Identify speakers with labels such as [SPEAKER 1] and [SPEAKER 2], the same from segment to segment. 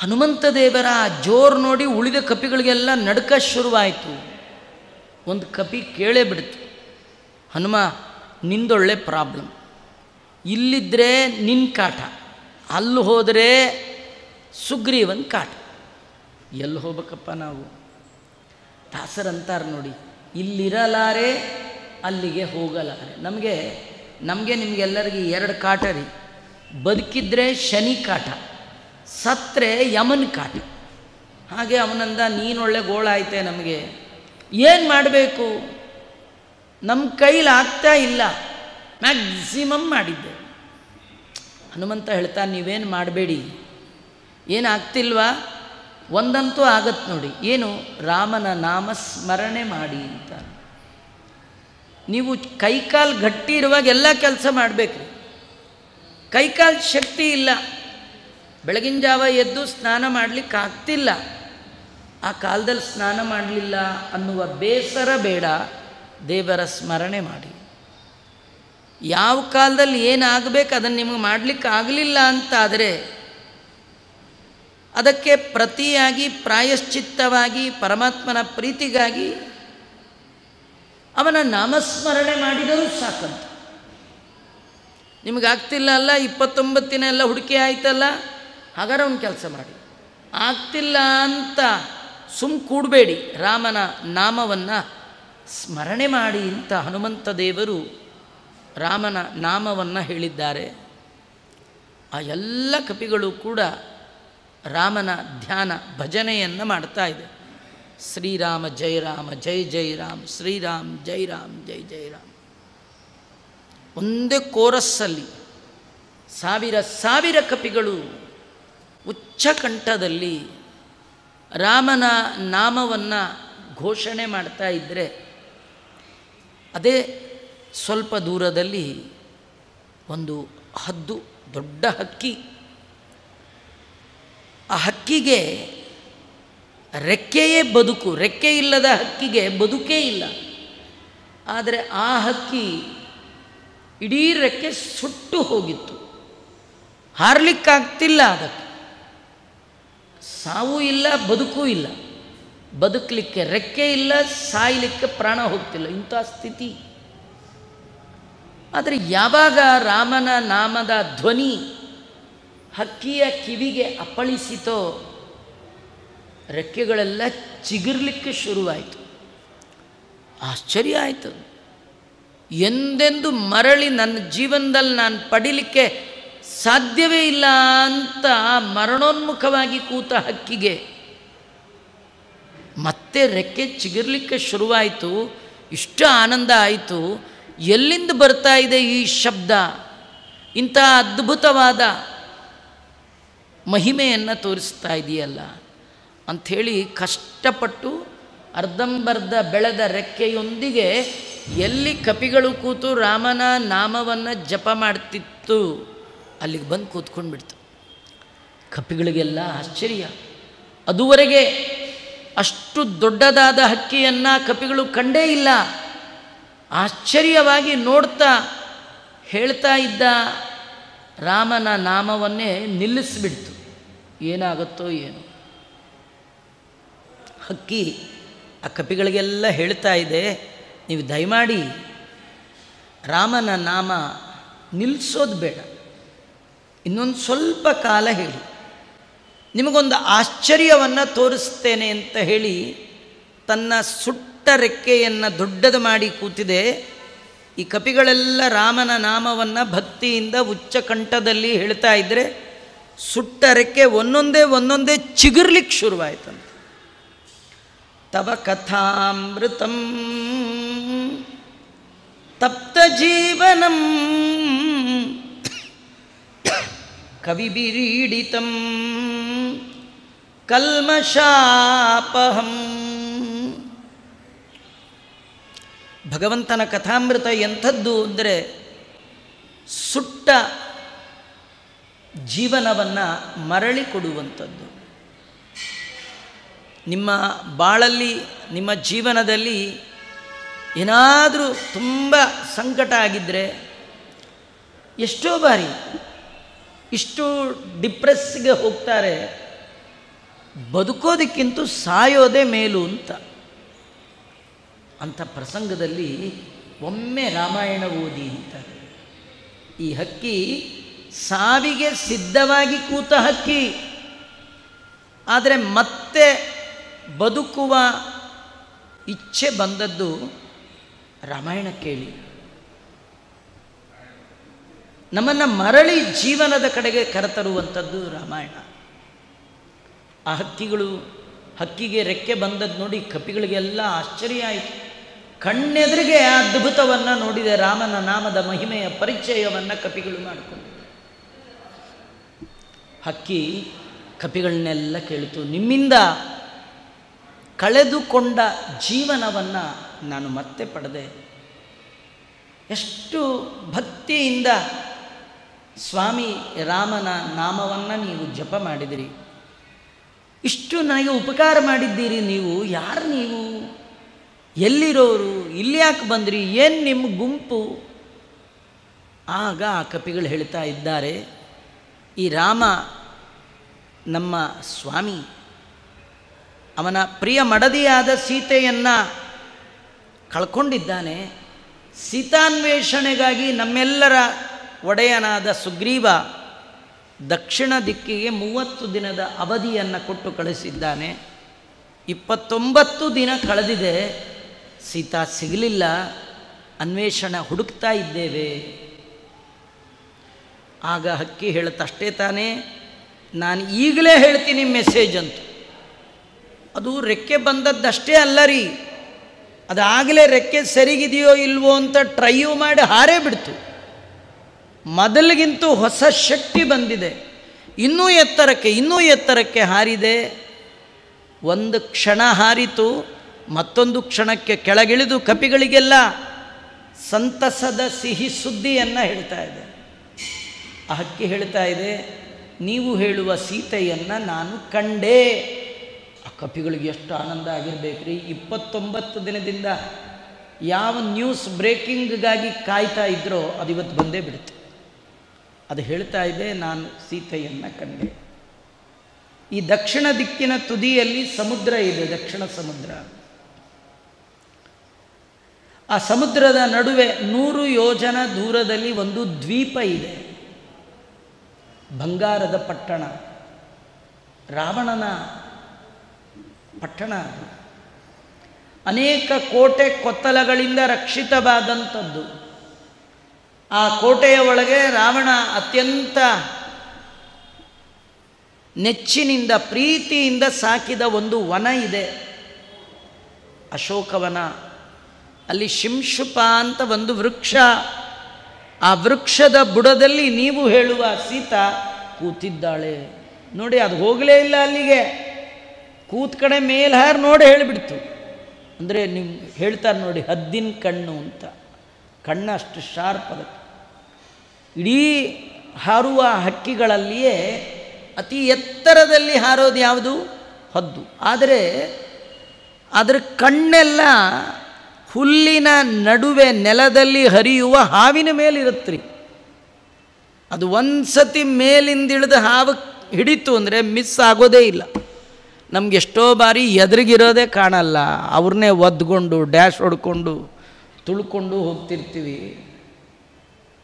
[SPEAKER 1] ಹನುಮಂತ ದೇವರ ಜೋರು ನೋಡಿ ಉಳಿದ ಕಪಿಗಳಿಗೆಲ್ಲ ನಡ್ಕ ಶುರುವಾಯಿತು. ಒಂದು ಕಪಿ ಕೇಳೇ ಬಿಡ್ತು, ಹನುಮ ನಿಂದೊಳ್ಳೆ ಪ್ರಾಬ್ಲಮ್, ಇಲ್ಲಿದ್ದರೆ ನಿನ್ನ ಕಾಟ, ಅಲ್ಲಿ ಹೋದರೆ ಸುಗ್ರೀವನ್ ಕಾಟ, ಎಲ್ಲಿ ಹೋಗ್ಬೇಕಪ್ಪ ನಾವು? ದಾಸರಂತಾರೆ ನೋಡಿ, ಇಲ್ಲಿರಲಾರೆ ಅಲ್ಲಿಗೆ ಹೋಗಲಾರೆ. ನಮಗೆ ನಿಮಗೆಲ್ಲರಿಗೆ ಎರಡು ಕಾಟ ರೀ. ಬದುಕಿದ್ರೆ ಶನಿ ಕಾಟ, ಸತ್ತರೆ ಯಮನ ಕಾಟ. ಹಾಗೆ ಅವನಂದ, ನೀನೊಳ್ಳೆ ಗೋಳಾಯ್ತೆ, ನಮಗೆ ಏನು ಮಾಡಬೇಕು? ನಮ್ಮ ಕೈಲಿ ಆಗ್ತಾ ಇಲ್ಲ, ಮ್ಯಾಕ್ಸಿಮಮ್ ಮಾಡಿದ್ದೆ. ಹನುಮಂತ ಹೇಳ್ತಾ, ನೀವೇನು ಮಾಡಬೇಡಿ, ಏನಾಗ್ತಿಲ್ವಾ? ಒಂದಂತೂ ಆಗತ್ತೆ ನೋಡಿ, ಏನು? ರಾಮನ ನಾಮ ಸ್ಮರಣೆ ಮಾಡಿ ಅಂತ. ನೀವು ಕೈಕಾಲು ಗಟ್ಟಿ ಇರುವಾಗ ಎಲ್ಲ ಕೆಲಸ ಮಾಡಬೇಕ್ರಿ. ಕೈಕಾಲು ಶಕ್ತಿ ಇಲ್ಲ, ಬೆಳಗಿನ ಜಾವ ಎದ್ದು ಸ್ನಾನ ಮಾಡಲಿಕ್ಕೆ ಆಗ್ತಿಲ್ಲ, ಆ ಕಾಲದಲ್ಲಿ ಸ್ನಾನ ಮಾಡಲಿಲ್ಲ ಅನ್ನುವ ಬೇಸರ ಬೇಡ, ದೇವರ ಸ್ಮರಣೆ ಮಾಡಿ. ಯಾವ ಕಾಲದಲ್ಲಿ ಏನಾಗಬೇಕು ಅದನ್ನು ನಿಮಗೆ ಮಾಡಲಿಕ್ಕೆ ಆಗಲಿಲ್ಲ ಅಂತಾದರೆ ಅದಕ್ಕೆ ಪ್ರತಿಯಾಗಿ ಪ್ರಾಯಶ್ಚಿತ್ತವಾಗಿ ಪರಮಾತ್ಮನ ಪ್ರೀತಿಗಾಗಿ ಅವನ ನಾಮಸ್ಮರಣೆ ಮಾಡಿದರೂ ಸಾಕಂತ. ನಿಮಗಾಗ್ತಿಲ್ಲ ಅಲ್ಲ, 29 ಎಲ್ಲ ಹುಡುಕಿ ಆಯ್ತಲ್ಲ, ಹಾಗಾದ್ರೆ ಒಂದು ಕೆಲಸ ಮಾಡಿ. ಆಗ್ತಿಲ್ಲ ಅಂತ ಕೂಡಬೇಡಿ, ರಾಮನ ನಾಮವನ್ನು ಸ್ಮರಣೆ ಮಾಡಿ ಅಂತ ಹನುಮಂತ ದೇವರು ರಾಮನ ನಾಮವನ್ನು ಹೇಳಿದ್ದಾರೆ. ಆ ಎಲ್ಲ ಕಪಿಗಳು ಕೂಡ ರಾಮನ ಧ್ಯಾನ ಭಜನೆಯನ್ನು ಮಾಡ್ತಾ ಇದೆ. ಶ್ರೀರಾಮ ಜಯ ರಾಮ ಜೈ ಜೈ ರಾಮ್, ಶ್ರೀರಾಮ್ ಜೈ ರಾಮ್ ಜೈ ಜೈ ರಾಮ್. ಒಂದೇ ಕೋರಸ್ಸಲ್ಲಿ ಸಾವಿರ ಸಾವಿರ ಕಪಿಗಳು ಉಚ್ಚ ಕಂಠದಲ್ಲಿ ರಾಮನ ನಾಮವನ್ನು ಘೋಷಣೆ ಮಾಡ್ತಾ ಇದ್ದರೆ, ಅದೇ ಸ್ವಲ್ಪ ದೂರದಲ್ಲಿ ಒಂದು ಹದ್ದು, ದೊಡ್ಡ ಹಕ್ಕಿ. ಆ ಹಕ್ಕಿಗೆ ರೆಕ್ಕೆಯೇ ಬದುಕು, ರೆಕ್ಕೆ ಇಲ್ಲದ ಹಕ್ಕಿಗೆ ಬದುಕೇ ಇಲ್ಲ. ಆದರೆ ಆ ಹಕ್ಕಿ ಇಡೀ ರೆಕ್ಕೆ ಸುಟ್ಟು ಹೋಗಿತ್ತು, ಹಾರಲಿಕ್ಕಾಗ್ತಿಲ್ಲ. ಅದಕ್ಕೆ ಸಾವು ಇಲ್ಲ, ಬದುಕೂ ಇಲ್ಲ. ಬದುಕಲಿಕ್ಕೆ ರೆಕ್ಕೆ ಇಲ್ಲ, ಸಾಯಲಿಕ್ಕೆ ಪ್ರಾಣ ಹೋಗ್ತಿಲ್ಲ, ಇಂಥ ಸ್ಥಿತಿ. ಆದರೆ ಯಾವಾಗ ರಾಮನ ನಾಮದ ಧ್ವನಿ ಹಕ್ಕಿಯ ಕಿವಿಗೆ ಅಪ್ಪಳಿಸಿತೋ, ರೆಕ್ಕೆಗಳೆಲ್ಲ ಚಿಗುರ್ಲಿಕ್ಕೆ ಶುರುವಾಯಿತು. ಆಶ್ಚರ್ಯ ಆಯಿತು. ಎಂದೆಂದು ಮರಳಿ ನನ್ನ ಜೀವನದಲ್ಲಿ ನಾನು ಪಡೀಲಿಕ್ಕೆ ಸಾಧ್ಯವೇ ಇಲ್ಲ ಅಂತ ಮರಣೋನ್ಮುಖವಾಗಿ ಕೂತ ಹಕ್ಕಿಗೆ ಮತ್ತೆ ರೆಕ್ಕೆ ಚಿಗುರ್ಲಿಕ್ಕೆ ಶುರುವಾಯಿತು. ಇಷ್ಟು ಆನಂದ ಆಯಿತು. ಎಲ್ಲಿಂದ ಬರ್ತಾ ಇದೆ ಈ ಶಬ್ದ? ಇಂಥ ಅದ್ಭುತವಾದ ಮಹಿಮೆಯನ್ನು ತೋರಿಸ್ತಾ ಇದೆಯಲ್ಲ ಅಂಥೇಳಿ ಕಷ್ಟಪಟ್ಟು ಅರ್ಧಂಬರ್ಧ ಬೆಳೆದ ರೆಕ್ಕೆಯೊಂದಿಗೆ ಎಲ್ಲಿ ಕಪಿಗಳು ಕೂತು ರಾಮನ ನಾಮವನ್ನು ಜಪ ಮಾಡ್ತಿತ್ತು ಅಲ್ಲಿಗೆ ಬಂದು ಕೂತ್ಕೊಂಡ್ಬಿಡ್ತು. ಕಪಿಗಳಿಗೆಲ್ಲ ಆಶ್ಚರ್ಯ. ಅದುವರೆಗೆ ಅಷ್ಟು ದೊಡ್ಡದಾದ ಹಕ್ಕಿಯನ್ನು ಕಪಿಗಳು ಕಂಡೇ ಇಲ್ಲ. ಆಶ್ಚರ್ಯವಾಗಿ ನೋಡ್ತಾ ಹೇಳ್ತಾ ಇದ್ದ ರಾಮನ ನಾಮವನ್ನೇ ನಿಲ್ಲಿಸಿಬಿಡ್ತು. ಏನಾಗುತ್ತೋ ಏನು. ಹಕ್ಕಿ ಆ ಕಪಿಗಳಿಗೆಲ್ಲ ಹೇಳ್ತಾ ಇದೆ, ನೀವು ದಯಮಾಡಿ ರಾಮನ ನಾಮ ನಿಲ್ಲಿಸೋದು ಬೇಡ, ಇನ್ನೊಂದು ಸ್ವಲ್ಪ ಕಾಲ ಹೇಳಿ, ನಿಮಗೊಂದು ಆಶ್ಚರ್ಯವನ್ನು ತೋರಿಸ್ತೇನೆ ಅಂತ ಹೇಳಿ ತನ್ನ ಸುಟ್ಟ ರೆಕ್ಕೆಯನ್ನು ದೊಡ್ಡದು ಮಾಡಿ ಕೂತಿದೆ. ಈ ಕಪಿಗಳೆಲ್ಲ ರಾಮನ ನಾಮವನ್ನು ಭಕ್ತಿಯಿಂದ ಉಚ್ಚ ಕಂಠದಲ್ಲಿ ಹೇಳ್ತಾ ಇದ್ದರೆ ಸುಟ್ಟ ರೆಕ್ಕೆ ಒಂದೊಂದೇ ಚಿಗುರ್ಲಿಕ್ಕೆ ಶುರುವಾಯ್ತಂತೆ. ತವ ಕಥಾಮೃತಂ ತಪ್ತ ಜೀವನಂ ಕವಿಬಿರೀಡಿತಂ ಕಲ್ಮಷಾಪಹಂ. ಭಗವಂತನ ಕಥಾಮೃತ ಎಂಥದ್ದು ಅಂದರೆ ಸುಟ್ಟ ಜೀವನವನ್ನು ಮರಳಿ ಕೊಡುವಂಥದ್ದು. ನಿಮ್ಮ ಬಾಳಲ್ಲಿ, ನಿಮ್ಮ ಜೀವನದಲ್ಲಿ ಏನಾದರೂ ತುಂಬ ಸಂಕಟ ಆಗಿದ್ದರೆ, ಎಷ್ಟೋ ಬಾರಿ ಇಷ್ಟು ಡಿಪ್ರೆಸ್ಗೆ ಹೋಗ್ತಾರೆ, ಬದುಕೋದಕ್ಕಿಂತ ಸಾಯೋದೇ ಮೇಲು ಅಂಥ ಪ್ರಸಂಗದಲ್ಲಿ ಒಮ್ಮೆ ರಾಮಾಯಣ ಓದಿ ಅಂತಾರೆ. ಈ ಹಕ್ಕಿ ಸಾವಿಗೆ ಸಿದ್ಧವಾಗಿ ಕೂತ ಹಕ್ಕಿ, ಆದರೆ ಮತ್ತೆ ಬದುಕುವ ಇಚ್ಛೆ ಬಂದದ್ದು ರಾಮಾಯಣ ಕೇಳಿ. ನಮ್ಮನ್ನು ಮರಳಿ ಜೀವನದ ಕಡೆಗೆ ಕರೆತರುವಂಥದ್ದು ರಾಮಾಯಣ. ಆ ಹಕ್ಕಿಗೆ ರೆಕ್ಕೆ ಬಂದದ್ದು ನೋಡಿ ಕಪಿಗಳಿಗೆಲ್ಲ ಆಶ್ಚರ್ಯ ಆಯಿತು. ಕಣ್ಣೆದುರಿಗೆ ಆ ಅದ್ಭುತವನ್ನು ನೋಡಿದೆ. ರಾಮನ ನಾಮದ ಮಹಿಮೆಯ ಪರಿಚಯವನ್ನು ಕಪಿಗಳು ಮಾಡಿಕೊಂಡು, ಹಕ್ಕಿ ಕಪಿಗಳನ್ನೆಲ್ಲ ಕೇಳಿತು, ನಿಮ್ಮಿಂದ ಕಳೆದುಕೊಂಡ ಜೀವನವನ್ನು ನಾನು ಮತ್ತೆ ಪಡೆದೆ. ಎಷ್ಟು ಭಕ್ತಿಯಿಂದ ಸ್ವಾಮಿ ರಾಮನ ನಾಮವನ್ನು ನೀವು ಜಪ ಮಾಡಿದಿರಿ, ಇಷ್ಟು ನನಗೆ ಉಪಕಾರ ಮಾಡಿದ್ದೀರಿ. ನೀವು ಯಾರು? ನೀವು ಎಲ್ಲಿರೋರು? ಇಲ್ಲಿ ಯಾಕೆ ಬಂದ್ರಿ? ಏನು ನಿಮ್ಮ ಗುಂಪು? ಆಗ ಆ ಕಪಿಗಳು ಹೇಳ್ತಾ ಇದ್ದಾರೆ, ಈ ರಾಮ ನಮ್ಮ ಸ್ವಾಮಿ, ಅವನ ಪ್ರಿಯ ಮಡದಿಯಾದ ಸೀತೆಯನ್ನು ಕಳ್ಕೊಂಡಿದ್ದಾನೆ. ಸೀತಾನ್ವೇಷಣೆಗಾಗಿ ನಮ್ಮೆಲ್ಲರ ಒಡೆಯನಾದ ಸುಗ್ರೀವ ದಕ್ಷಿಣ ದಿಕ್ಕಿಗೆ 30 ದಿನದ ಅವಧಿಯನ್ನು ಕೊಟ್ಟು ಕಳಿಸಿದ್ದಾನೆ. 29 ದಿನ ಕಳೆದಿದೆ, ಸೀತಾ ಸಿಗಲಿಲ್ಲ, ಅನ್ವೇಷಣೆ ಹುಡುಕ್ತಾ ಇದ್ದೇವೆ. ಆಗ ಹಕ್ಕಿ ಹೇಳುತ್ತಷ್ಟೇ ತಾನೇ, ನಾನು ಈಗಲೇ ಹೇಳ್ತೀನಿ ಮೆಸೇಜ್ ಅಂತ. ಅದು ರೆಕ್ಕೆ ಬಂದದ್ದಷ್ಟೇ ಅಲ್ಲ ರೀ, ಅದಾಗಲೇ ರೆಕ್ಕೆ ಸರಿಗಿದೆಯೋ ಇಲ್ವೋ ಅಂತ ಟ್ರೈಯು ಮಾಡಿ ಹಾರೇ ಬಿಡ್ತು. ಮೊದಲಿಗಿಂತೂ ಹೊಸ ಶಕ್ತಿ ಬಂದಿದೆ, ಇನ್ನೂ ಎತ್ತರಕ್ಕೆ ಹಾರಿದೆ. ಒಂದು ಕ್ಷಣ ಹಾರಿತು, ಮತ್ತೊಂದು ಕ್ಷಣಕ್ಕೆ ಕೆಳಗಿಳಿದು ಕಪಿಗಳಿಗೆಲ್ಲ ಸಂತಸದ ಸಿಹಿ ಸುದ್ದಿಯನ್ನು ಹೇಳ್ತಾ ಇದೆ. ಆ ಹಕ್ಕಿ ಹೇಳ್ತಾ ಇದೆ, ನೀವು ಹೇಳುವ ಸೀತೆಯನ್ನು ನಾನು ಕಂಡೆ. ಆ ಕಪಿಗಳಿಗೆ ಎಷ್ಟು ಆನಂದ ಆಗಿರಬೇಕ್ರಿ. 29 ದಿನದಿಂದ ಯಾವ ನ್ಯೂಸ್ ಬ್ರೇಕಿಂಗ್ಗಾಗಿ ಕಾಯ್ತಾ ಇದ್ರೋ ಅದು ಇವತ್ತು ಬಂದೇ ಬಿಡುತ್ತೆ. ಅದು ಹೇಳ್ತಾ ಇದೆ, ನಾನು ಸೀತೆಯನ್ನು ಕಂಡೆ. ಈ ದಕ್ಷಿಣ ದಿಕ್ಕಿನ ತುದಿಯಲ್ಲಿ ಸಮುದ್ರ ಇದೆ, ದಕ್ಷಿಣ ಸಮುದ್ರ. ಆ ಸಮುದ್ರದ ನಡುವೆ 100 ಯೋಜನ ದೂರದಲ್ಲಿ ಒಂದು ದ್ವೀಪ ಇದೆ, ಬಂಗಾರದ ಪಟ್ಟಣ, ರಾವಣನ ಪಟ್ಟಣ. ಅನೇಕ ಕೋಟೆ ಕೊತ್ತಲಗಳಿಂದ ರಕ್ಷಿತವಾದಂಥದ್ದು. ಆ ಕೋಟೆಯ ಒಳಗೆ ರಾವಣ ಅತ್ಯಂತ ನೆಚ್ಚಿನಿಂದ ಪ್ರೀತಿಯಿಂದ ಸಾಕಿದ ಒಂದು ವನ ಇದೆ, ಅಶೋಕವನ. ಅಲ್ಲಿ ಶಿಂಶುಪ ಅಂತ ಒಂದು ವೃಕ್ಷ, ಆ ವೃಕ್ಷದ ಬುಡದಲ್ಲಿ ನೀವು ಹೇಳುವ ಸೀತಾ ಕೂತಿದ್ದಾಳೆ ನೋಡಿ. ಅದು ಹೋಗಲೇ ಇಲ್ಲ ಅಲ್ಲಿಗೆ, ಕೂತ್ ಕಡೆ ಮೇಲೆ ಹಾರಿ ನೋಡಿ ಹೇಳಿಬಿಡ್ತು. ಅಂದರೆ ನೀವು ಹೇಳ್ತಾರೆ ನೋಡಿ, ಹದ್ದಿನ ಕಣ್ಣು ಅಂತ, ಕಣ್ಣು ಅಷ್ಟು ಶಾರ್ಪ್ ಅದಕ್ಕೆ. ಇಡೀ ಹಾರುವ ಹಕ್ಕಿಗಳಲ್ಲಿಯೇ ಅತಿ ಎತ್ತರದಲ್ಲಿ ಹಾರೋದು ಯಾವುದು? ಹದ್ದು. ಆದರೆ ಅದರ ಕಣ್ಣೆಲ್ಲ ಹುಲ್ಲಿನ ನಡುವೆ ನೆಲದಲ್ಲಿ ಹರಿಯುವ ಹಾವಿನ ಮೇಲಿರುತ್ತೆ. ಅದು ಒಂದು ಸತಿ ಮೇಲಿಂದಿಳಿದು ಹಾವು ಹಿಡಿತು ಅಂದರೆ ಮಿಸ್ ಆಗೋದೇ ಇಲ್ಲ. ನಮ್ಗೆ ಎಷ್ಟೋ ಬಾರಿ ಎದುರಿಗಿರೋದೇ ಕಾಣಲ್ಲ, ಅವ್ರನ್ನೇ ಒದ್ಕೊಂಡು ಡ್ಯಾಶ್ ಹೊಡ್ಕೊಂಡು ತುಳ್ಕೊಂಡು ಹೋಗ್ತಿರ್ತೀವಿ.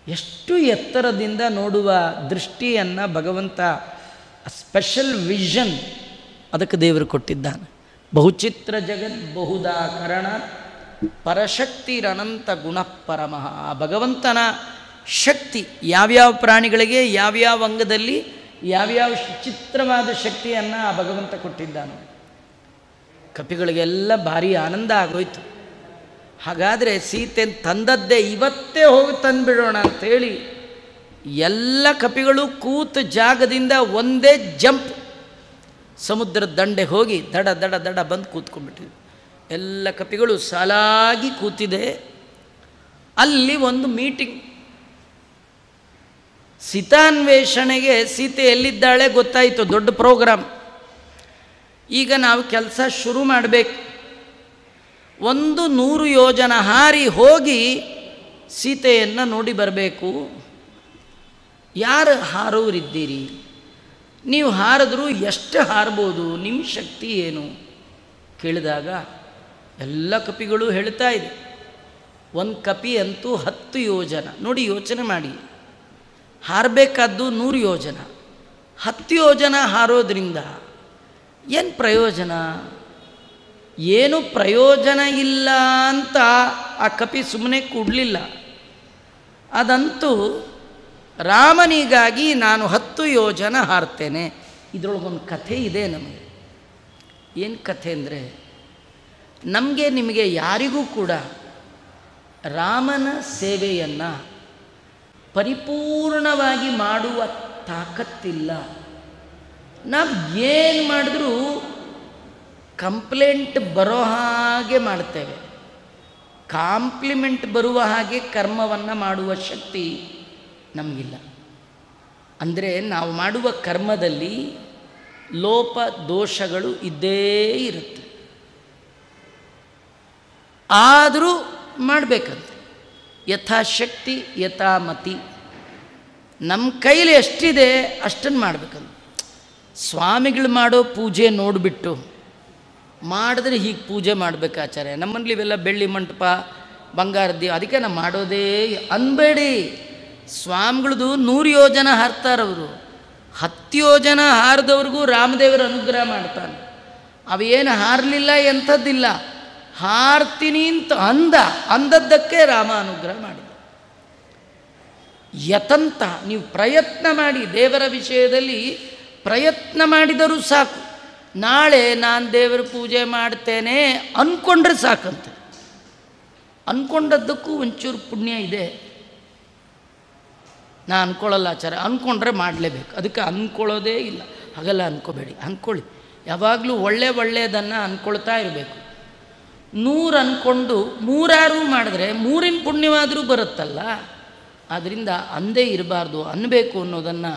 [SPEAKER 1] ಎಷ್ಟು ಎತ್ತರದಿಂದ ನೋಡುವ ದೃಷ್ಟಿಯನ್ನು ಭಗವಂತ, ಸ್ಪೆಷಲ್ ವಿಷನ್ ಅದಕ್ಕೆ ದೇವರು ಕೊಟ್ಟಿದ್ದಾನೆ. ಬಹುಚಿತ್ರ ಜಗತ್ ಬಹುದಾಕರಣ ಪರಶಕ್ತಿರನಂತ ಗುಣ ಪರಮಃ. ಆ ಭಗವಂತನ ಶಕ್ತಿ ಯಾವ್ಯಾವ ಪ್ರಾಣಿಗಳಿಗೆ ಯಾವ್ಯಾವ ಅಂಗದಲ್ಲಿ ಯಾವ್ಯಾವ ಚಿತ್ರವಾದ ಶಕ್ತಿಯನ್ನು ಆ ಭಗವಂತ ಕೊಟ್ಟಿದ್ದಾನೆ. ಕಪಿಗಳಿಗೆಲ್ಲ ಭಾರಿ ಆನಂದ ಆಗೋಯ್ತು. ಹಾಗಾದರೆ ಸೀತೆ ತಂದದ್ದೇ, ಇವತ್ತೇ ಹೋಗಿ ತಂದುಬಿಡೋಣ ಅಂಥೇಳಿ ಎಲ್ಲ ಕಪಿಗಳು ಕೂತ ಜಾಗದಿಂದ ಒಂದೇ ಜಂಪ್ ಸಮುದ್ರದ ದಂಡೆ ಹೋಗಿ ದಡ ದಡ ದಡ ಬಂದು ಕೂತ್ಕೊಂಡ್ಬಿಟ್ಟಿದ್ವಿ. ಎಲ್ಲ ಕಪಿಗಳು ಸಾಲಾಗಿ ಕೂತಿದೆ. ಅಲ್ಲಿ ಒಂದು ಮೀಟಿಂಗ್, ಸೀತಾನ್ವೇಷಣೆಗೆ ಸೀತೆ ಎಲ್ಲಿದ್ದಾಳೆ ಗೊತ್ತಾಯಿತು, ದೊಡ್ಡ ಪ್ರೋಗ್ರಾಮ್. ಈಗ ನಾವು ಕೆಲಸ ಶುರು ಮಾಡಬೇಕು. 100 ಯೋಜನ ಹಾರಿ ಹೋಗಿ ಸೀತೆಯನ್ನು ನೋಡಿ ಬರಬೇಕು. ಯಾರು ಹಾರೋರಿದ್ದೀರಿ? ನೀವು ಹಾರಿದ್ರೂ ಎಷ್ಟು ಹಾರ್ಬೋದು, ನಿಮ್ಮ ಶಕ್ತಿ ಏನು ಕೇಳಿದಾಗ ಎಲ್ಲ ಕಪಿಗಳು ಹೇಳ್ತಾ ಇದೆ, ಒಂದು ಕಪಿ ಅಂತೂ 10 ಯೋಜನ. ನೋಡಿ, ಯೋಚನೆ ಮಾಡಿ, ಹಾರಬೇಕಾದ್ದು 100 ಯೋಜನ, 10 ಯೋಜನ ಹಾರೋದ್ರಿಂದ ಏನು ಪ್ರಯೋಜನ? ಏನು ಪ್ರಯೋಜನ ಇಲ್ಲ ಅಂತ ಆ ಕಪಿ ಸುಮ್ಮನೆ ಕೂಡಲಿಲ್ಲ. ಅದಂತೂ ರಾಮನಿಗಾಗಿ ನಾನು 10 ಯೋಜನ ಹಾರ್ತೇನೆ. ಇದರೊಳಗೊಂದು ಕಥೆ ಇದೆ ನಮಗೆ. ಏನು ಕಥೆ ಅಂದರೆ, ನಮಗೆ ನಿಮಗೆ ಯಾರಿಗೂ ಕೂಡ ರಾಮನ ಸೇವೆಯನ್ನು ಪರಿಪೂರ್ಣವಾಗಿ ಮಾಡುವ ತಾಕತ್ತಿಲ್ಲ. ನಾವು ಏನು ಮಾಡಿದ್ರೂ ಕಂಪ್ಲೇಂಟ್ ಬರೋ ಹಾಗೆ ಮಾಡ್ತೇವೆ, ಕಾಂಪ್ಲಿಮೆಂಟ್ ಬರುವ ಹಾಗೆ ಕರ್ಮವನ್ನು ಮಾಡುವ ಶಕ್ತಿ ನಮಗಿಲ್ಲ. ಅಂದರೆ ನಾವು ಮಾಡುವ ಕರ್ಮದಲ್ಲಿ ಲೋಪ ದೋಷಗಳು ಇದ್ದೇ ಇರುತ್ತೆ. ಆದರೂ ಮಾಡಬೇಕಂತೆ, ಯಥಾಶಕ್ತಿ ಯಥಾಮತಿ. ನಮ್ಮ ಕೈಲಿ ಎಷ್ಟಿದೆ ಅಷ್ಟನ್ನು ಮಾಡಬೇಕಂತ. ಸ್ವಾಮಿಗಳು ಮಾಡೋ ಪೂಜೆ ನೋಡಿಬಿಟ್ಟು ಮಾಡಿದ್ರೆ ಹೀಗೆ ಪೂಜೆ ಮಾಡಬೇಕು ಆಚಾರ್ಯ, ನಮ್ಮಲ್ಲಿ ಇವೆಲ್ಲ ಬೆಳ್ಳಿ ಮಂಟಪ ಬಂಗಾರದ್ದು ಅದಕ್ಕೆ ನಾವು ಮಾಡೋದೇ ಅನ್ಬೇಡಿ. ಸ್ವಾಮಿಗಳದು 100 ಯೋಜನ ಹಾರ್ತಾರವರು, 10 ಯೋಜನ ಹಾರಿದವ್ರಿಗೂ ರಾಮದೇವರು ಅನುಗ್ರಹ ಮಾಡ್ತಾನೆ. ಅವೇನು ಹಾರಲಿಲ್ಲ ಎಂಥದ್ದಿಲ್ಲ, ಹಾರ್ತೀನಿ ಅಂತ ಅಂದದ್ದಕ್ಕೆ ರಾಮ ಅನುಗ್ರಹ ಮಾಡಿದ. ಯತಂತ ನೀವು ಪ್ರಯತ್ನ ಮಾಡಿ, ದೇವರ ವಿಷಯದಲ್ಲಿ ಪ್ರಯತ್ನ ಮಾಡಿದರೂ ಸಾಕು. ನಾಳೆ ನಾನು ದೇವರ ಪೂಜೆ ಮಾಡ್ತೇನೆ ಅಂದ್ಕೊಂಡ್ರೆ ಸಾಕಂತೆ. ಅಂದ್ಕೊಂಡದ್ದಕ್ಕೂ ಒಂಚೂರು ಪುಣ್ಯ ಇದೆ. ನಾನು ಅಂದ್ಕೊಳ್ಳಲ್ಲ ಆಚಾರ್ಯ, ಅಂದ್ಕೊಂಡ್ರೆ ಮಾಡಲೇಬೇಕು, ಅದಕ್ಕೆ ಅಂದ್ಕೊಳ್ಳೋದೇ ಇಲ್ಲ. ಹಾಗೆಲ್ಲ ಅಂದ್ಕೋಬೇಡಿ, ಅಂದ್ಕೊಳ್ಳಿ. ಯಾವಾಗಲೂ ಒಳ್ಳೆಯದನ್ನು ಅಂದ್ಕೊಳ್ತಾ ಇರಬೇಕು. 100 ಅಂದ್ಕೊಂಡು 100 ಮಾಡಿದ್ರೆ 100 ಪುಣ್ಯವಾದರೂ ಬರುತ್ತಲ್ಲ. ಆದ್ದರಿಂದ ಅಂದೇ ಇರಬಾರ್ದು, ಅನ್ನಬೇಕು ಅನ್ನೋದನ್ನು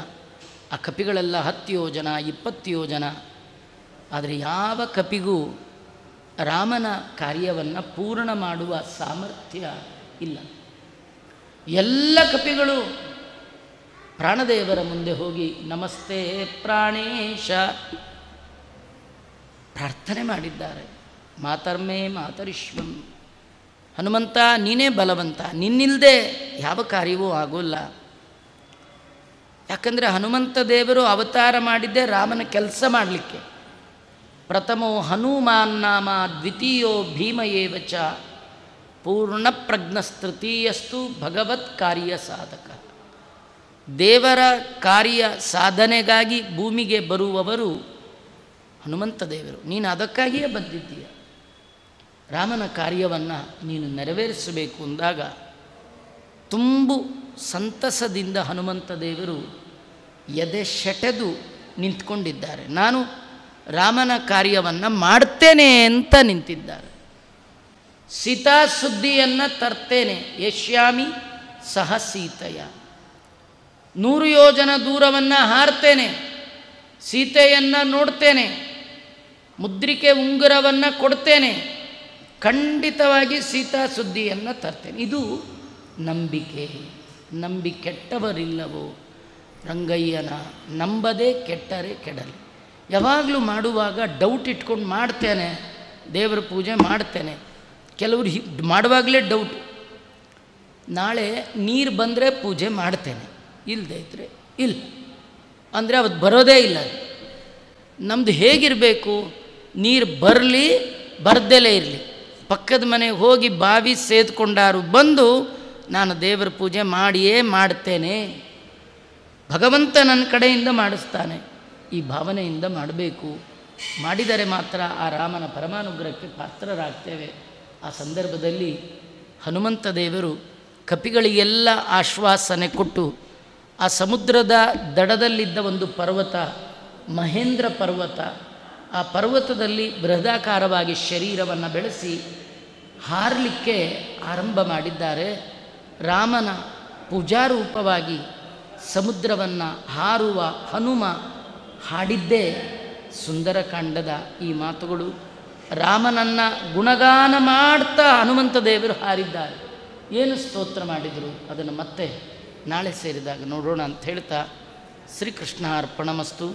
[SPEAKER 1] ಆ ಕಪಿಗಳೆಲ್ಲ 10 ಯೋಜನ 20 ಯೋಜನ. ಆದರೆ ಯಾವ ಕಪಿಗೂ ರಾಮನ ಕಾರ್ಯವನ್ನು ಪೂರ್ಣ ಮಾಡುವ ಸಾಮರ್ಥ್ಯ ಇಲ್ಲ. ಎಲ್ಲ ಕಪಿಗಳು ಪ್ರಾಣದೇವರ ಮುಂದೆ ಹೋಗಿ ನಮಸ್ತೆ ಪ್ರಾಣೇಶ ಪ್ರಾರ್ಥನೆ ಮಾಡಿದ್ದಾರೆ. ಮಾತರ್ಮೇ ಮಾತರಿಶ್ವಂ, ಹನುಮಂತ ನೀನೇ ಬಲವಂತ, ನಿನ್ನಿಲ್ಲದೆ ಯಾವ ಕಾರ್ಯವೂ ಆಗೋಲ್ಲ. ಯಾಕಂದರೆ ಹನುಮಂತ ದೇವರು ಅವತಾರ ಮಾಡಿದ್ದೇ ರಾಮನ ಕೆಲಸ ಮಾಡಲಿಕ್ಕೆ. ಪ್ರಥಮೋ ಹನುಮಾನ್ ನಾಮ ದ್ವಿತೀಯೋ ಭೀಮ ಏವ ಚ ಪೂರ್ಣಪ್ರಜ್ಞಸ್ತೃತೀಯಸ್ತು ಭಗವತ್ ಕಾರ್ಯ ಸಾಧಕ. ದೇವರ ಕಾರ್ಯ ಸಾಧನೆಗಾಗಿ ಭೂಮಿಗೆ ಬರುವವರು ಹನುಮಂತ ದೇವರು. ನೀನು ಅದಕ್ಕಾಗಿಯೇ ಬಂದಿದ್ದೀಯ. ರಾಮನ ಕಾರ್ಯವನ್ನು ನೀನು ನೆರವೇರಿಸಬೇಕು ಅಂದಾಗ ತುಂಬು ಸಂತಸದಿಂದ ಹನುಮಂತ ದೇವರು ಎದೆ ಶೆಟೆದು ನಿಂತ್ಕೊಂಡಿದ್ದಾರೆ. ನಾನು ರಾಮನ ಕಾರ್ಯವನ್ನು ಮಾಡ್ತೇನೆ ಅಂತ ನಿಂತಿದ್ದಾರೆ. ಸೀತಾ ಸುದ್ದಿಯನ್ನು ತರ್ತೇನೆ, ಯಶ್ಯಾಮಿ ಸಹ ಸೀತೆಯ. 100 ಯೋಜನ ದೂರವನ್ನು ಹಾರ್ತೇನೆ, ಸೀತೆಯನ್ನು ನೋಡ್ತೇನೆ, ಮುದ್ರಿಕೆ ಉಂಗುರವನ್ನು ಕೊಡ್ತೇನೆ, ಖಂಡಿತವಾಗಿ ಸೀತಾ ಸುದ್ದಿಯನ್ನು ತರ್ತೇನೆ. ಇದು ನಂಬಿಕೆ. ನಂಬಿ ಕೆಟ್ಟವರಿಲ್ಲವೋ ರಂಗಯ್ಯನ, ನಂಬದೇ ಕೆಟ್ಟರೆ ಕೆಡಲಿ. ಯಾವಾಗಲೂ ಮಾಡುವಾಗ ಡೌಟ್ ಇಟ್ಕೊಂಡು ಮಾಡ್ತೇನೆ, ದೇವರ ಪೂಜೆ ಮಾಡ್ತೇನೆ. ಕೆಲವರು ಮಾಡುವಾಗಲೇ ಡೌಟ್, ನಾಳೆ ನೀರು ಬಂದರೆ ಪೂಜೆ ಮಾಡ್ತೇನೆ, ಇಲ್ಲದೆ ಇದ್ದರೆ ಇಲ್ಲ ಅಂದರೆ ಅವತ್ತು ಬರೋದೇ ಇಲ್ಲ. ನಮ್ಮದು ಹೇಗಿರಬೇಕು, ನೀರು ಬರಲಿ ಬರ್ದಲೇ ಇರಲಿ, ಪಕ್ಕದ ಮನೆಗೆ ಹೋಗಿ ಬಾವಿ ಸೇದ್ಕೊಂಡಾರು ಬಂದು ನಾನು ದೇವರ ಪೂಜೆ ಮಾಡಿಯೇ ಮಾಡ್ತೇನೆ, ಭಗವಂತ ನನ್ನ ಕಡೆಯಿಂದ ಮಾಡಿಸ್ತಾನೆ, ಈ ಭಾವನೆಯಿಂದ ಮಾಡಬೇಕು. ಮಾಡಿದರೆ ಮಾತ್ರ ಆ ರಾಮನ ಪರಮಾನುಗ್ರಹಕ್ಕೆ ಪಾತ್ರರಾಗ್ತೇವೆ. ಆ ಸಂದರ್ಭದಲ್ಲಿ ಹನುಮಂತ ದೇವರು ಕಪಿಗಳಿಗೆಲ್ಲ ಆಶ್ವಾಸನೆ ಕೊಟ್ಟು ಆ ಸಮುದ್ರದ ದಡದಲ್ಲಿದ್ದ ಒಂದು ಪರ್ವತ, ಮಹೇಂದ್ರ ಪರ್ವತ, ಆ ಪರ್ವತದಲ್ಲಿ ಬೃಹದಾಕಾರವಾಗಿ ಶರೀರವನ್ನು ಬೆಳೆಸಿ ಹಾರಲಿಕ್ಕೆ ಆರಂಭ ಮಾಡಿದ್ದಾರೆ. ರಾಮನ ಪೂಜಾರೂಪವಾಗಿ ಸಮುದ್ರವನ್ನು ಹಾರುವ ಹನುಮ ಹಾಡಿದ್ದೇ ಸುಂದರಕಾಂಡದ ಈ ಮಾತುಗಳು. ರಾಮನನ್ನು ಗುಣಗಾನ ಮಾಡ್ತಾ ಹನುಮಂತ ದೇವರು ಹಾರಿದ್ದಾರೆ. ಏನು ಸ್ತೋತ್ರ ಮಾಡಿದರು ಅದನ್ನು ಮತ್ತೆ ನಾಳೆ ಸೇರಿದಾಗ ನೋಡೋಣ ಅಂತ ಹೇಳ್ತಾ ಶ್ರೀಕೃಷ್ಣ ಅರ್ಪಣಮಸ್ತು.